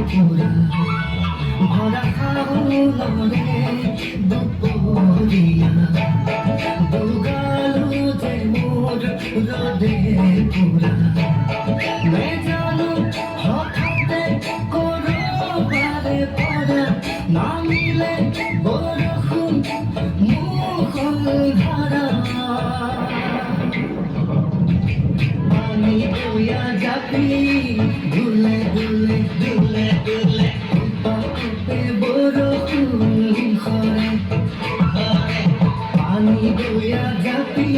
পুরা ভরা খাওয়ারে দুপুরিয়া দুগালো যে মোর রোদে পুরা মে জানো হঠাৎ করো বারে পড়া না মিলে বরখুন মুখল ধারা পানি বইয়া যাবি দুলে দুলে দুলে দুলে উপে বরখুন খরে খরে পানি বইয়া যাবি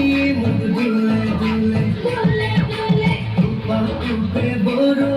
মুখ দুলে দুলে দুলে দুলে উপে বরখুন